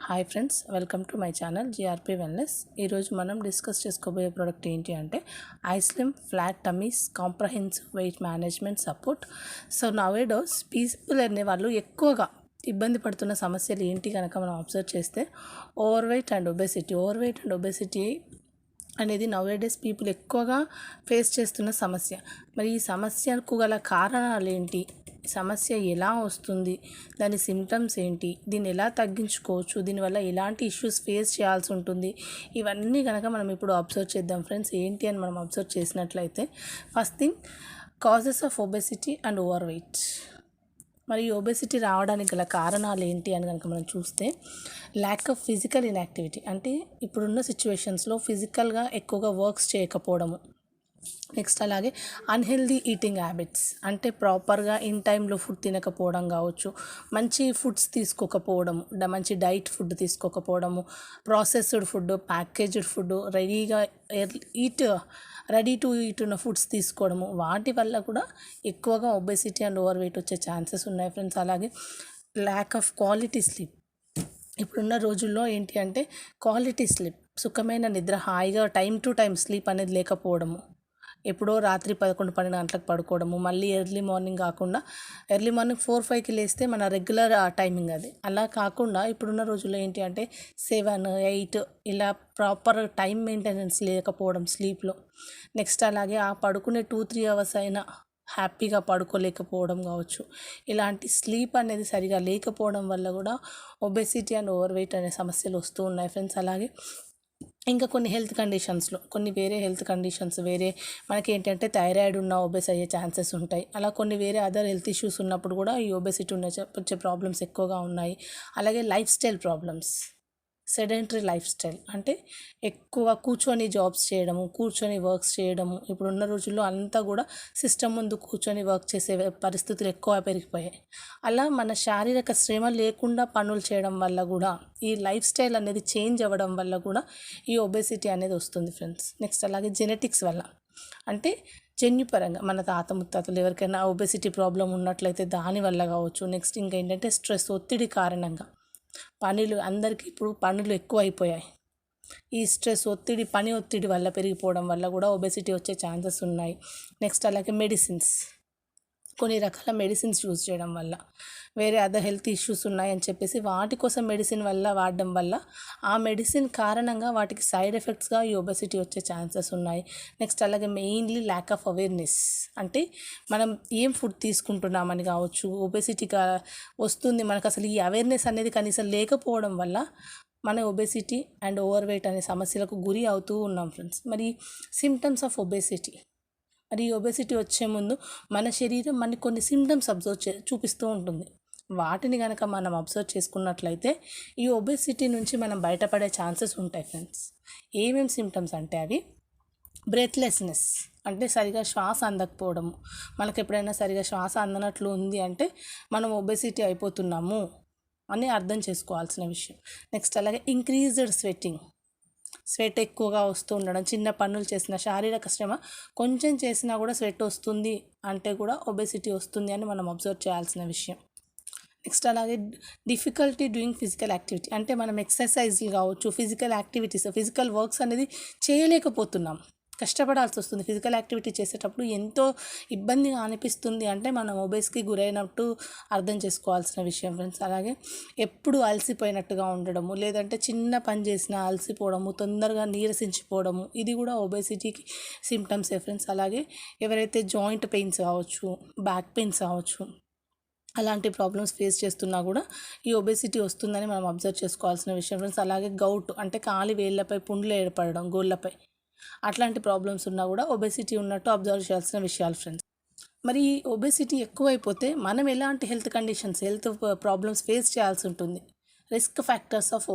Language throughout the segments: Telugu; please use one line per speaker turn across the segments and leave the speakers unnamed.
Hi friends, welcome to my channel GRP wellness. ఈరోజు మనం డిస్కస్ చేసుకోబోయే ప్రోడక్ట్ ఏంటి అంటే iSlim flat tummies comprehensive weight management support. So nowadays people అనే వాళ్ళు ఎక్కువగా ఇబ్బంది పడుతున్న సమస్యలు ఏంటి కనుక మనం అబ్జర్వ్ చేస్తే ఓవర్ వెయిట్ అండ్ ఒబెసిటీ అనేది నవేడేస్ పీపుల్ ఎక్కువగా ఫేస్ చేస్తున్న సమస్య. మరి ఈ సమస్యకు గల కారణాలు ఏంటి, సమస్య ఎలా వస్తుంది, దాని సిమ్టమ్స్ ఏంటి, దీన్ని ఎలా తగ్గించుకోవచ్చు, దీనివల్ల ఎలాంటి ఇష్యూస్ ఫేస్ చేయాల్సి ఉంటుంది, ఇవన్నీ కనుక మనం ఇప్పుడు అబ్జర్వ్ చేద్దాం ఫ్రెండ్స్. ఏంటి అని మనం అబ్జర్వ్ చేసినట్లయితే first thing causes of obesity and over weight. మరి ఒబెసిటీ రావడానికి గల కారణాలు ఏంటి అని కనుక మనం చూస్తే ల్యాక్ ఆఫ్ ఫిజికల్ ఇన్యాక్టివిటీ, అంటే ఇప్పుడున్న సిచ్యువేషన్స్లో ఫిజికల్గా ఎక్కువగా వర్క్స్ చేయకపోవడము. నెక్స్ట్ అలాగే అన్హెల్దీ ఈటింగ్ హ్యాబిట్స్, అంటే ప్రాపర్గా ఇన్ టైంలో ఫుడ్ తినకపోవడం కావచ్చు, మంచి ఫుడ్స్ తీసుకోకపోవడము, మంచి డైట్ ఫుడ్ తీసుకోకపోవడము, processed food, packaged food, ready to eat ఉన్న ఫుడ్స్ తీసుకోవడము, వాటి వల్ల కూడా ఎక్కువగా ఒబెసిటీ అండ్ ఓవర్ వెయిట్ వచ్చే ఛాన్సెస్ ఉన్నాయి ఫ్రెండ్స్. అలాగే ల్యాక్ ఆఫ్ క్వాలిటీ స్లీప్, ఇప్పుడున్న రోజుల్లో ఏంటి అంటే క్వాలిటీ స్లీప్, సుఖమైన నిద్ర, హాయిగా టైం టు టైం స్లీప్ అనేది లేకపోవడము, ఎప్పుడో రాత్రి 11-12 గంటలకు పడుకోవడము, మళ్ళీ ఎర్లీ మార్నింగ్ 4-5కి లేస్తే మన రెగ్యులర్ టైమింగ్ అది. అలా కాకుండా ఇప్పుడున్న రోజుల్లో ఏంటి అంటే 7-8 ఇలా ప్రాపర్ టైం మెయింటెనెన్స్ లేకపోవడం స్లీప్లో. నెక్స్ట్ అలాగే ఆ పడుకునే 2-3 అవర్స్ అయినా హ్యాపీగా పడుకోలేకపోవడం కావచ్చు. ఇలాంటి స్లీప్ అనేది సరిగా లేకపోవడం వల్ల కూడా ఒబెసిటీ అండ్ ఓవర్ వెయిట్ అనే సమస్యలు వస్తూ ఉన్నాయి ఫ్రెండ్స్. అలాగే ఇంకా కొన్ని వేరే హెల్త్ కండిషన్స్ మనకి ఏంటంటే థైరాయిడ్ ఉన్న ఒబెస్ అయ్యే ఛాన్సెస్ ఉంటాయి. అలా కొన్ని వేరే అదర్ హెల్త్ ఇష్యూస్ ఉన్నప్పుడు కూడా ఈ ఒబెసిటీ వచ్చే ప్రాబ్లమ్స్ ఎక్కువగా ఉన్నాయి. అలాగే life style problems, sedentary life style, అంటే ఎక్కువ కూర్చొని జాబ్స్ చేయడము, కూర్చొని వర్క్స్ చేయడము. ఇప్పుడున్న రోజుల్లో అంతా కూడా సిస్టమ్ ముందు కూర్చొని వర్క్ చేసే పరిస్థితులు ఎక్కువ పెరిగిపోయాయి. అలా మన శారీరక శ్రమ లేకుండా పనులు చేయడం వల్ల కూడా, ఈ లైఫ్ స్టైల్ అనేది చేంజ్ అవ్వడం వల్ల కూడా ఈ ఒబెసిటీ అనేది వస్తుంది ఫ్రెండ్స్. నెక్స్ట్ అలాగే జెనెటిక్స్ వల్ల, అంటే జన్యుపరంగా మన తాత ముత్తాతలు ఎవరికైనా ఒబెసిటీ ప్రాబ్లం ఉన్నట్లయితే దానివల్ల కావచ్చు. నెక్స్ట్ ఇంకా ఏంటంటే స్ట్రెస్, ఒత్తిడి కారణంగా, అందరికీ ఇప్పుడు పనులు ఎక్కువ అయిపోయాయి. ఈ స్ట్రెస్, పని ఒత్తిడి వల్ల పెరిగిపోవడం వల్ల కూడా ఒబెసిటీ వచ్చే ఛాన్సెస్ ఉన్నాయి. నెక్స్ట్ అలాగే కొన్ని రకాల మెడిసిన్స్ యూజ్ చేయడం వల్ల, వేరే అదర్ హెల్త్ ఇష్యూస్ ఉన్నాయని చెప్పేసి వాటి కోసం మెడిసిన్ వాడడం వల్ల ఆ మెడిసిన్ కారణంగా వాటికి సైడ్ ఎఫెక్ట్స్గా ఈ ఒబెసిటీ వచ్చే ఛాన్సెస్ ఉన్నాయి. నెక్స్ట్ అలాగే మెయిన్లీ ల్యాక్ ఆఫ్ అవేర్నెస్, అంటే మనం ఏం ఫుడ్ తీసుకుంటున్నామని కావచ్చు, ఒబెసిటీగా వస్తుంది మనకు అసలు ఈ అవేర్నెస్ అనేది కనీసం లేకపోవడం వల్ల మన ఒబెసిటీ అండ్ ఓవర్ వెయిట్ అనే సమస్యలకు గురి అవుతూ ఉన్నాం ఫ్రెండ్స్. మరి సిమ్టమ్స్ ఆఫ్ ఒబెసిటీ, మరి ఈ ఒబెసిటీ వచ్చే ముందు మన శరీరం మనకి కొన్ని సిమ్టమ్స్ చూపిస్తూ ఉంటుంది. వాటిని కనుక మనం అబ్జర్వ్ చేసుకున్నట్లయితే ఈ ఒబెసిటీ నుంచి మనం బయటపడే ఛాన్సెస్ ఉంటాయి ఫ్రెండ్స్. ఏమేమి సిమ్టమ్స్ అంటే అవి బ్రెత్లెస్నెస్, అంటే సరిగా శ్వాస అందకపోవడము. మనకు ఎప్పుడైనా సరిగా శ్వాస అందనట్లు ఉంది అంటే మనం ఒబెసిటీ అయిపోతున్నాము అని అర్థం చేసుకోవాల్సిన విషయం. నెక్స్ట్ అలాగే ఇంక్రీజ్డ్ స్వెట్ ఎక్కువగా వస్తూ ఉండడం, చిన్న పనులు చేసిన, శారీరక శ్రమ కొంచెం చేసినా కూడా స్వెట్ వస్తుంది అంటే కూడా ఒబెసిటీ వస్తుంది అని మనం అబ్జర్వ్ చేయాల్సిన విషయం. నెక్స్ట్ అలాగే డిఫికల్టీ డూయింగ్ ఫిజికల్ యాక్టివిటీ, అంటే మనం ఎక్సర్సైజ్లు కావచ్చు, ఫిజికల్ వర్క్స్ అనేది చేయలేకపోతున్నాం, కష్టపడాల్సి వస్తుంది. ఫిజికల్ యాక్టివిటీ చేసేటప్పుడు ఎంతో ఇబ్బందిగా అనిపిస్తుంది అంటే మనం ఒబెస్కి గురైనట్టు అర్థం చేసుకోవాల్సిన విషయం ఫ్రెండ్స్. అలాగే ఎప్పుడు అలసిపోయినట్టుగా ఉండడము, లేదంటే చిన్న పని చేసినా అలసిపోవడము, తొందరగా నీరసించిపోవడము, ఇది కూడా ఒబెసిటీకి సిమ్టమ్సే ఫ్రెండ్స్. అలాగే ఎవరైతే జాయింట్ పెయిన్స్ కావచ్చు, బ్యాక్ పెయిన్స్ కావచ్చు, అలాంటి ప్రాబ్లమ్స్ ఫేస్ చేస్తున్నా కూడా ఈ ఒబెసిటీ వస్తుందని మనం అబ్జర్వ్ చేసుకోవాల్సిన విషయం ఫ్రెండ్స్. అలాగే గౌట్, అంటే కాలి వేళ్ళపై పుండ్లు ఏర్పడడం, గోళ్ళపై, అట్లాంటి ప్రాబ్లమ్స్ ఉన్నా కూడా ఒబెసిటీ ఉన్నట్టు అబ్జర్వ్ చేయాల్సిన విషయాలు ఫ్రెండ్స్. మరి ఈ ఒబెసిటీ ఎక్కువైపోతే మనం ఎలాంటి హెల్త్ ప్రాబ్లమ్స్ ఫేస్ చేయాల్సి ఉంటుంది. రిస్క్ ఫ్యాక్టర్స్ ఆఫ్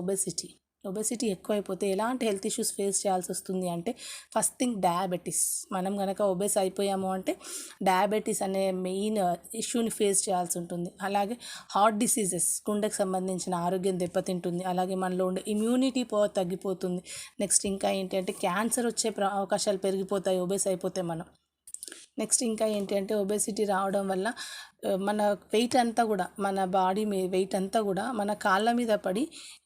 ఒబెసిటీ ఎక్కువైపోతే ఎలాంటి హెల్త్ ఇష్యూస్ ఫేస్ చేయాల్సి వస్తుంది అంటే ఫస్ట్ థింగ్ డయాబెటీస్. మనం కనుక ఒబెస్ అయిపోయాము అంటే డయాబెటీస్ అనే మెయిన్ ఇష్యూని ఫేస్ చేయాల్సి ఉంటుంది. అలాగే హార్ట్ డిసీజెస్, గుండెకు సంబంధించిన ఆరోగ్యం దెబ్బతింటుంది. అలాగే మనలో ఉండే ఇమ్యూనిటీ పవర్ తగ్గిపోతుంది. నెక్స్ట్ ఇంకా ఏంటంటే క్యాన్సర్ వచ్చే అవకాశాలు పెరిగిపోతాయి ఒబెస్ అయిపోతే మనం. నెక్స్ట్ ఇంకా ఏంటి అంటే ఒబేసిటీ రావడం వల్ల మన వెయిట్ అంతా కూడా మన బాడీ వెయిట్ అంతా కూడా మన కాళ్ళ మీద పడి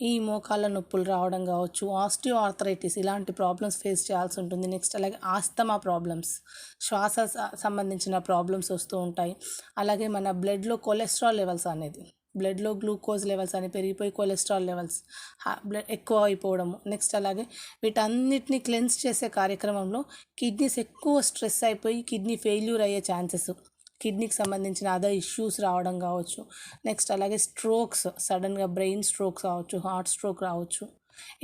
ఈ మోకాళ్ళ నొప్పులు రావడం కావచ్చు, ఆస్టియో ఆర్థరైటిస్ ఇలాంటి ప్రాబ్లమ్స్ ఫేస్ చేయాల్సి ఉంటుంది. నెక్స్ట్ అలాగే ఆస్తమా ప్రాబ్లమ్స్, శ్వాస సంబంధించిన ప్రాబ్లమ్స్ వస్తూ ఉంటాయి. అలాగే మన బ్లడ్లో కొలెస్ట్రాల్ లెవెల్స్ అనేది, బ్లడ్లో గ్లూకోజ్ లెవెల్స్ అని పెరిగిపోయి కొలెస్ట్రాల్ లెవెల్స్ బ్లడ్ ఎక్కువ అయిపోవడము. నెక్స్ట్ అలాగే వీటన్నిటిని క్లెన్స్ చేసే కార్యక్రమంలో కిడ్నీస్ ఎక్కువ స్ట్రెస్ అయిపోయి కిడ్నీ ఫెయిల్యూర్ అయ్యే ఛాన్సెస్, కిడ్నీకి సంబంధించిన అదర్ ఇష్యూస్ రావడం కావచ్చు. నెక్స్ట్ అలాగే స్ట్రోక్స్, సడన్గా బ్రెయిన్ స్ట్రోక్స్ కావచ్చు, హార్ట్ స్ట్రోక్ రావచ్చు,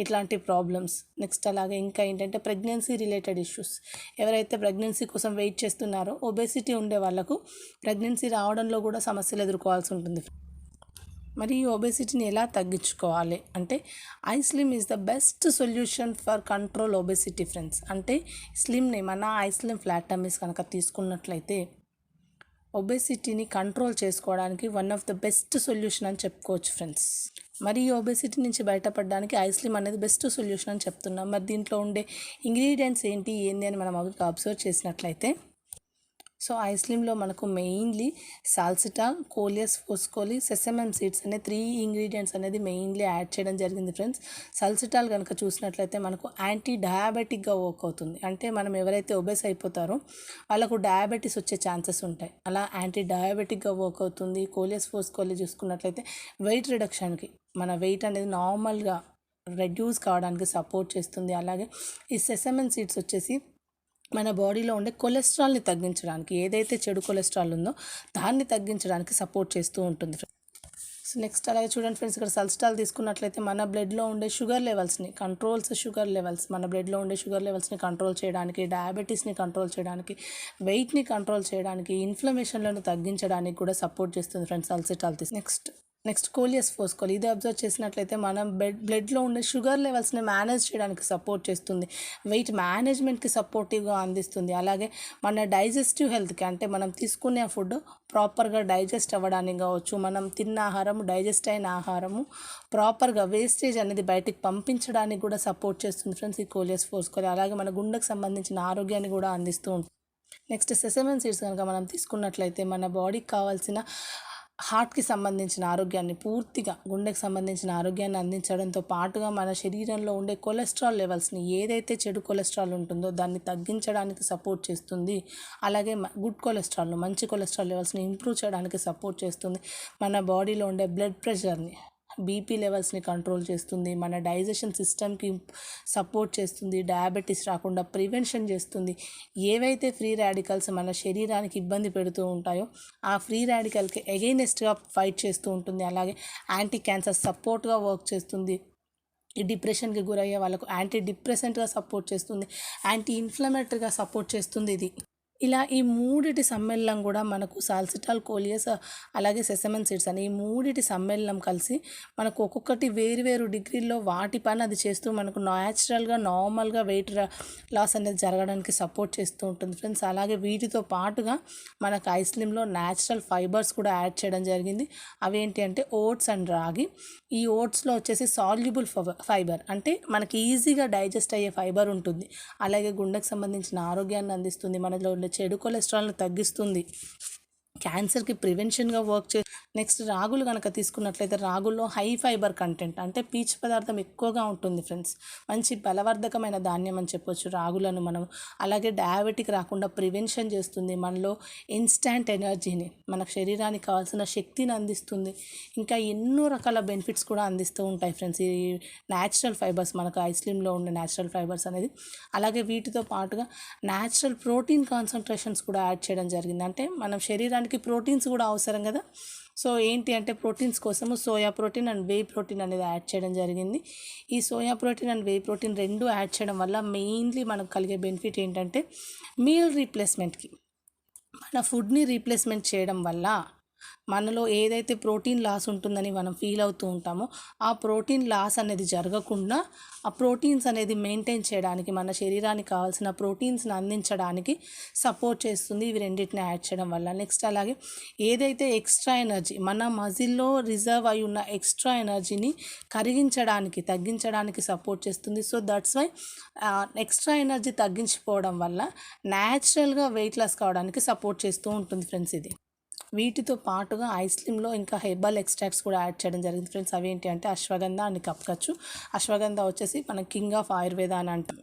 ఇట్లాంటి ప్రాబ్లమ్స్. నెక్స్ట్ అలాగే ఇంకా ఏంటంటే ప్రెగ్నెన్సీ రిలేటెడ్ ఇష్యూస్. ఎవరైతే ప్రెగ్నెన్సీ కోసం వెయిట్ చేస్తున్నారో ఒబేసిటీ ఉండే వాళ్ళకు ప్రెగ్నెన్సీ రావడంలో కూడా సమస్యలు ఎదుర్కోవాల్సి ఉంటుంది. మరి ఈ ఒబేసిటీని ఎలా తగ్గించుకోవాలి అంటే iSlim is the best solution for control obesity friends. అంటే స్లిమ్ని మన ఐస్లిమ్ ఫ్లాట్ టమ్మీస్ కనుక తీసుకున్నట్లయితే ఒబేసిటీని కంట్రోల్ చేసుకోవడానికి one of the best solution అని చెప్పుకోవచ్చు ఫ్రెండ్స్. మరి ఈ ఒబేసిటీ నుంచి బయటపడడానికి ఐస్లిమ్ అనేది బెస్ట్ సొల్యూషన్ అని చెప్తున్నాం. మరి దీంట్లో ఉండే ఇంగ్రీడియంట్స్ ఏంటి అని మనం అబ్జర్వ్ చేసినట్లయితే, సో ఐస్లిమ్లో మనకు మెయిన్లీ సాల్సిటాల్, కోలియస్ ఫోస్కోలి, సెసమమ్ సీడ్స్ అనే 3 ఇంగ్రీడియంట్స్ అనేది మెయిన్లీ యాడ్ చేయడం జరిగింది ఫ్రెండ్స్. సాల్సిటాల్ కనుక చూసినట్లయితే మనకు యాంటీ డయాబెటిక్గా వర్క్ అవుతుంది. అంటే మనం ఎవరైతే ఒబేస్ అయిపోతారో వాళ్ళకు డయాబెటీస్ వచ్చే ఛాన్సెస్ ఉంటాయి, అలా యాంటీ డయాబెటిక్గా వర్క్ అవుతుంది. కోలియస్ ఫోస్కోలి చూసుకున్నట్లయితే వెయిట్ రిడక్షన్కి, మన వెయిట్ అనేది నార్మల్గా రెడ్యూస్ కావడానికి సపోర్ట్ చేస్తుంది. అలాగే ఈ సెసమమ్ సీడ్స్ వచ్చేసి మన బాడీలో ఉండే కొలెస్ట్రాల్ని తగ్గించడానికి, ఏదైతే చెడు కొలెస్ట్రాల్ ఉందో దాన్ని తగ్గించడానికి సపోర్ట్ చేస్తూ ఉంటుంది. సో నెక్స్ట్ అలాగే చూడండి ఫ్రెండ్స్, ఇక్కడ సల్సిటాల్ తీసుకున్నట్లయితే మన బ్లడ్లో ఉండే షుగర్ లెవెల్స్ని షుగర్ లెవెల్స్ మన బ్లడ్లో ఉండే షుగర్ లెవెల్స్ని కంట్రోల్ చేయడానికి, డయాబెటీస్ని కంట్రోల్ చేయడానికి, వెయిట్ని కంట్రోల్ చేయడానికి, ఇన్ఫ్లమేషన్లను తగ్గించడానికి కూడా సపోర్ట్ చేస్తుంది ఫ్రెండ్స్ సల్సిటాల్. నెక్స్ట్ కోలియస్ ఫోస్కోలి, ఇది అబ్జర్వ్ చేసినట్లయితే మనం బ్లడ్లో ఉండే షుగర్ లెవెల్స్ని మేనేజ్ చేయడానికి సపోర్ట్ చేస్తుంది, వెయిట్ మేనేజ్మెంట్కి సపోర్టివ్గా అందిస్తుంది. అలాగే మన డైజెస్టివ్ హెల్త్కి, అంటే మనం తీసుకునే ఫుడ్ ప్రాపర్గా డైజెస్ట్ అవ్వడానికి కావచ్చు, మనం తిన్న ఆహారము, డైజెస్ట్ అయిన ఆహారము ప్రాపర్గా వేస్టేజ్ అనేది బయటికి పంపించడానికి కూడా సపోర్ట్ చేస్తుంది ఫ్రెండ్స్ ఈ కోలియస్ ఫోస్కోలి. అలాగే మన గుండెకు సంబంధించిన ఆరోగ్యాన్ని కూడా అందిస్తూ ఉంటుంది. నెక్స్ట్ సెసమమ్ సీడ్స్ కనుక మనం తీసుకున్నట్లయితే మన బాడీకి కావాల్సిన హార్ట్కి సంబంధించిన ఆరోగ్యాన్ని, పూర్తిగా గుండెకి సంబంధించిన ఆరోగ్యాన్ని అందించడంతో పాటుగా మన శరీరంలో ఉండే కొలెస్ట్రాల్ లెవెల్స్ని, ఏదైతే చెడు కొలెస్ట్రాల్ ఉంటుందో దాన్ని తగ్గించడానికి సపోర్ట్ చేస్తుంది. అలాగే గుడ్ కొలెస్ట్రాల్, మంచి కొలెస్ట్రాల్ లెవెల్స్ని ఇంప్రూవ్ చేయడానికి సపోర్ట్ చేస్తుంది. మన బాడీలో ఉండే బ్లడ్ ప్రెషర్ని, బీపీ లెవెల్స్ని కంట్రోల్ చేస్తుంది. మన డైజెషన్ సిస్టమ్కి సపోర్ట్ చేస్తుంది. డయాబెటీస్ రాకుండా ప్రివెన్షన్ చేస్తుంది. ఏవైతే ఫ్రీ రాడికల్స్ మన శరీరానికి ఇబ్బంది పెడుతూ ఉంటాయో ఆ ఫ్రీ రాడికల్కి ఎగైనెస్ట్గా ఫైట్ చేస్తూ ఉంటుంది. అలాగే యాంటీ క్యాన్సర్ సపోర్ట్గా వర్క్ చేస్తుంది. ఈ డిప్రెషన్కి గురయ్యే వాళ్ళకు యాంటీ డిప్రెసెంట్గా సపోర్ట్ చేస్తుంది, యాంటీ ఇన్ఫ్లమేటరీగా సపోర్ట్ చేస్తుంది ఇది. ఇలా ఈ 3 సమ్మేళనం కూడా మనకు సాల్సిటాల్, కోలియస్ అలాగే సెసమమ్ సీడ్స్ అని ఈ 3 సమ్మేళనం కలిసి మనకు ఒక్కొక్కటి వేరు డిగ్రీల్లో వాటి పని అది చేస్తూ మనకు న్యాచురల్గా నార్మల్గా వెయిట్ లాస్ అనేది జరగడానికి సపోర్ట్ చేస్తూ ఉంటుంది ఫ్రెండ్స్. అలాగే వీటితో పాటుగా మనకు ఐస్లిమ్లో న్యాచురల్ ఫైబర్స్ కూడా యాడ్ చేయడం జరిగింది. అవేంటి అంటే ఓట్స్ అండ్ రాగి. ఈ ఓట్స్లో వచ్చేసి సాల్యుబుల్ ఫైబర్, అంటే మనకి ఈజీగా డైజెస్ట్ అయ్యే ఫైబర్ ఉంటుంది. అలాగే గుండెకు సంబంధించిన ఆరోగ్యాన్ని అందిస్తుంది, మనలో ఉండే చెడు కొలెస్ట్రాల్ని తగ్గిస్తుంది, క్యాన్సర్కి ప్రివెన్షన్గా వర్క్ నెక్స్ట్ రాగులు కనుక తీసుకున్నట్లయితే రాగుల్లో హై ఫైబర్ కంటెంట్, అంటే పీచు పదార్థం ఎక్కువగా ఉంటుంది ఫ్రెండ్స్. మంచి బలవర్ధకమైన ధాన్యం అని చెప్పొచ్చు రాగులను మనం. అలాగే డయాబెటిక్ రాకుండా ప్రివెన్షన్ చేస్తుంది, మనలో ఇన్స్టాంట్ ఎనర్జీని, మన శరీరానికి కావాల్సిన శక్తిని అందిస్తుంది. ఇంకా ఎన్నో రకాల బెనిఫిట్స్ కూడా అందిస్తూ ఉంటాయి ఫ్రెండ్స్ ఈ న్యాచురల్ ఫైబర్స్, మనకు ఐస్లిమ్లో ఉండే న్యాచురల్ ఫైబర్స్ అనేది. అలాగే వీటితో పాటుగా న్యాచురల్ ప్రోటీన్ కాన్సన్ట్రేషన్స్ కూడా యాడ్ చేయడం జరిగింది. అంటే మనం శరీరానికి ప్రోటీన్స్ కూడా అవసరం కదా, సో ఏంటి అంటే ప్రోటీన్స్ కోసము soya protein and whey protein అనేది యాడ్ చేయడం జరిగింది. ఈ soya protein and whey protein రెండు యాడ్ చేయడం వల్ల మెయిన్లీ మనకు కలిగే బెనిఫిట్ ఏంటంటే మీల్ రీప్లేస్మెంట్కి, మన ఫుడ్ని రీప్లేస్మెంట్ చేయడం వల్ల మనలో ఏదైతే ప్రోటీన్ లాస్ ఉంటుందని మనం ఫీల్ అవుతూ ఉంటామో ఆ ప్రోటీన్ లాస్ అనేది జరగకుండా ఆ ప్రోటీన్స్ అనేది మెయింటైన్ చేయడానికి మన శరీరానికి కావాల్సిన ప్రోటీన్స్ని అందించడానికి సపోర్ట్ చేస్తుంది ఇవి రెండింటిని యాడ్ చేయడం వల్ల. నెక్స్ట్ అలాగే ఏదైతే ఎక్స్ట్రా ఎనర్జీ మన మజిల్లో రిజర్వ్ అయి ఉన్న ఎక్స్ట్రా ఎనర్జీని కరిగించడానికి తగ్గించడానికి సపోర్ట్ చేస్తుంది. So that's why extra energy తగ్గించిపోవడం వల్ల న్యాచురల్గా వెయిట్ లాస్ కావడానికి సపోర్ట్ చేస్తూ ఉంటుంది ఫ్రెండ్స్ ఇది. వీటితో పాటుగా ఐస్ క్రీమ్లో ఇంకా హెర్బల్ ఎక్స్ట్రాక్ట్స్ కూడా యాడ్ చేయడం జరిగింది ఫ్రెండ్స్. అవి ఏంటి అంటే అశ్వగంధ అండ్ కప్కచ్చు. అశ్వగంధ వచ్చేసి మన కింగ్ ఆఫ్ ఆయుర్వేద అని అంటాం.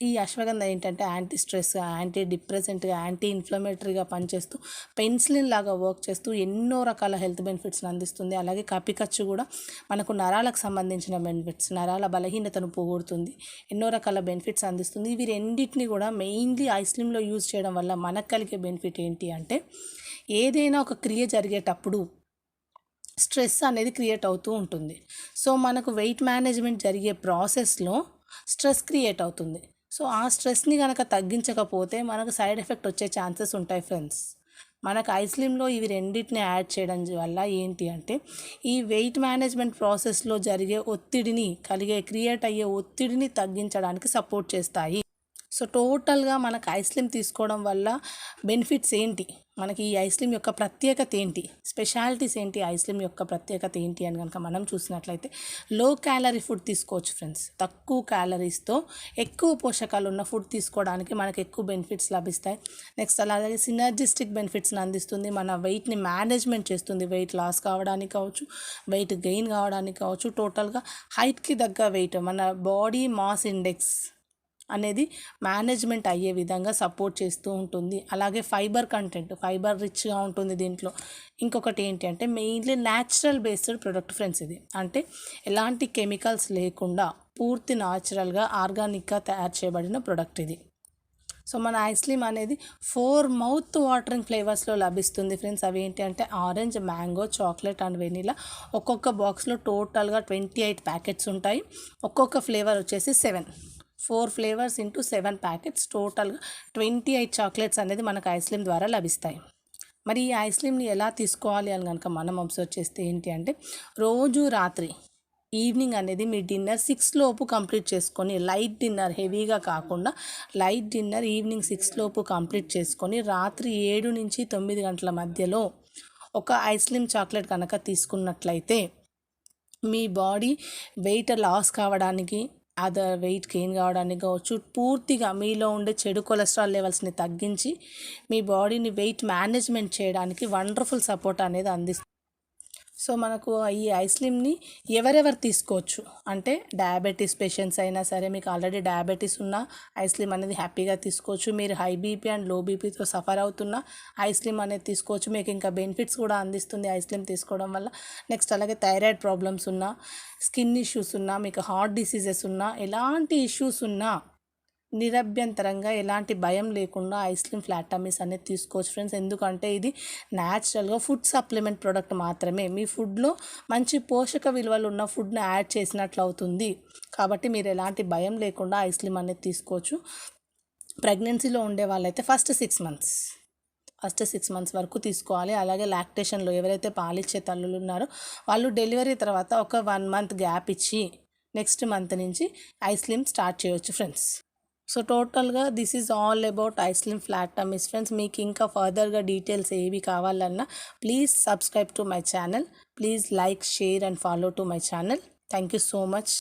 ఈ అశ్వగంధ ఏంటంటే యాంటీ స్ట్రెస్, యాంటీ డిప్రెసెంట్గా, యాంటీ ఇన్ఫ్లమేటరీగా పనిచేస్తూ పెన్సిలిన్ లాగా వర్క్ చేస్తూ ఎన్నో రకాల హెల్త్ బెనిఫిట్స్ని అందిస్తుంది. అలాగే కపికచ్చు కూడా మనకు నరాలకు సంబంధించిన బెనిఫిట్స్, నరాల బలహీనతను పోగొడుతుంది, ఎన్నో రకాల బెనిఫిట్స్ అందిస్తుంది. ఇవి రెండింటిని కూడా మెయిన్లీ ఐస్ క్రీమ్లో యూజ్ చేయడం వల్ల మనకు కలిగే బెనిఫిట్ ఏంటి అంటే ఏదైనా ఒక క్రియ జరిగేటప్పుడు స్ట్రెస్ అనేది క్రియేట్ అవుతూ ఉంటుంది. సో మనకు వెయిట్ మేనేజ్మెంట్ జరిగే ప్రాసెస్లో స్ట్రెస్ క్రియేట్ అవుతుంది. సో ఆ స్ట్రెస్ని కనుక తగ్గించకపోతే మనకు సైడ్ ఎఫెక్ట్ వచ్చే ఛాన్సెస్ ఉంటాయి ఫ్రెండ్స్. మనకు ఐస్ క్రీమ్లో ఇవి రెండింటిని యాడ్ చేయడం వల్ల ఏంటి అంటే ఈ వెయిట్ మేనేజ్మెంట్ ప్రాసెస్లో జరిగే ఒత్తిడిని క్రియేట్ అయ్యే ఒత్తిడిని తగ్గించడానికి సపోర్ట్ చేస్తాయి. సో టోటల్గా మనకు ఐస్ క్రీమ్ తీసుకోవడం వల్ల బెనిఫిట్స్ ఏంటి, మనకి ఈ ఐస్ క్రీమ్ యొక్క ప్రత్యేకత ఏంటి, స్పెషాలిటీస్ ఏంటి, ఐస్ క్రీమ్ యొక్క ప్రత్యేకత ఏంటి అని కనుక మనం చూసినట్లయితే లో క్యాలరీ ఫుడ్ తీసుకోవచ్చు ఫ్రెండ్స్. తక్కువ క్యాలరీస్తో ఎక్కువ పోషకాలు ఉన్న ఫుడ్ తీసుకోవడానికి మనకు ఎక్కువ బెనిఫిట్స్ లభిస్తాయి. నెక్స్ట్ అలాగే సినర్జిస్టిక్ బెనిఫిట్స్ని అందిస్తుంది. మన వెయిట్ని మేనేజ్మెంట్ చేస్తుంది. వెయిట్ లాస్ కావడానికి కావచ్చు, వెయిట్ గెయిన్ కావడానికి కావచ్చు, టోటల్గా హైట్కి తగ్గ వెయిట్ మన బాడీ మాస్ ఇండెక్స్ అనేది మేనేజ్మెంట్ అయ్యే విధంగా సపోర్ట్ చేస్తూ ఉంటుంది. అలాగే ఫైబర్ రిచ్గా ఉంటుంది దీంట్లో. ఇంకొకటి ఏంటి అంటే mainly natural based product friends ఇది. అంటే ఎలాంటి కెమికల్స్ లేకుండా పూర్తి న్యాచురల్గా ఆర్గానిక్గా తయారు చేయబడిన ప్రొడక్ట్ ఇది. సో మన ఐస్ క్రీమ్ అనేది 4 మౌత్ వాటరింగ్ ఫ్లేవర్స్లో లభిస్తుంది ఫ్రెండ్స్. అవి ఏంటి అంటే orange, mango, chocolate and vanilla. ఒక్కొక్క బాక్స్లో టోటల్గా 28 ప్యాకెట్స్ ఉంటాయి. ఒక్కొక్క ఫ్లేవర్ వచ్చేసి 4 ఫ్లేవర్స్ ఇంటూ 7 ప్యాకెట్స్, టోటల్గా 28 చాక్లెట్స్ అనేది మనకు ఐస్ క్రీమ్ ద్వారా లభిస్తాయి. మరి ఈ ఐస్ క్రీమ్ని ఎలా తీసుకోవాలి అని కనుక మనం అబ్జర్వ్ చేస్తే ఏంటి అంటే రోజు రాత్రి ఈవినింగ్ అనేది మీ డిన్నర్ 6 లోపు కంప్లీట్ చేసుకొని, లైట్ డిన్నర్ హెవీగా కాకుండా లైట్ డిన్నర్ ఈవినింగ్ 6 లోపు కంప్లీట్ చేసుకొని రాత్రి 7 నుంచి 9 గంటల మధ్యలో ఒక ఐస్ క్రీమ్ చాక్లెట్ కనుక తీసుకున్నట్లయితే మీ బాడీ వెయిట్ లాస్ కావడానికి, వెయిట్ గెయిన్ కావడానికి కావచ్చు, పూర్తిగా మీలో ఉండే చెడు కొలెస్ట్రాల్ లెవెల్స్ని తగ్గించి మీ బాడీని వెయిట్ మేనేజ్మెంట్ చేయడానికి వండర్ఫుల్ సపోర్ట్ అనేది అందిస్తుంది. సో మనకు ఈ ఐస్ క్రీమ్ని ఎవరెవరు తీసుకోవచ్చు అంటే డయాబెటీస్ పేషెంట్స్ అయినా సరే, మీకు ఆల్రెడీ డయాబెటీస్ ఉన్న ఐస్ క్రీమ్ అనేది హ్యాపీగా తీసుకోవచ్చు. మీరు హై బీపీ అండ్ లో బీపీతో సఫర్ అవుతున్న ఐస్ క్రీమ్ అనేది తీసుకోవచ్చు. మీకు ఇంకా బెనిఫిట్స్ కూడా అందిస్తుంది ఐస్ క్రీమ్ తీసుకోవడం వల్ల. నెక్స్ట్ అలాగే థైరాయిడ్ ప్రాబ్లమ్స్ ఉన్నా, స్కిన్ ఇష్యూస్ ఉన్నా, మీకు హార్ట్ డిసీజెస్ ఉన్నా, ఎలాంటి ఇష్యూస్ ఉన్నా నిరభ్యంతరంగా ఎలాంటి భయం లేకుండా ఐస్ క్రీమ్ ఫ్లాట్ టమ్మీస్ అనేది తీసుకోవచ్చు ఫ్రెండ్స్. ఎందుకంటే ఇది న్యాచురల్గా ఫుడ్ సప్లిమెంట్ ప్రోడక్ట్ మాత్రమే. మీ ఫుడ్లో మంచి పోషక విలువలు ఉన్న ఫుడ్ని యాడ్ చేసినట్లు అవుతుంది. కాబట్టి మీరు ఎలాంటి భయం లేకుండా ఐస్ క్రీమ్ అనేది తీసుకోవచ్చు. ప్రెగ్నెన్సీలో ఉండే వాళ్ళైతే ఫస్ట్ 6 మంత్స్ వరకు తీసుకోవాలి. అలాగే లాక్టేషన్లో ఎవరైతే పాలిచ్చే తల్లులు ఉన్నారో వాళ్ళు డెలివరీ తర్వాత ఒక 1 మంత్ గ్యాప్ ఇచ్చి నెక్స్ట్ మంత్ నుంచి ఐస్ క్రీమ్ స్టార్ట్ చేయవచ్చు ఫ్రెండ్స్. సో టోటల్గా this is all about ice cream flat tummies friends. మీకు ఇంకా ఫర్దర్గా డీటెయిల్స్ ఏవి కావాలన్నా please subscribe to my channel. Please like, share and follow to my channel. Thank you so much.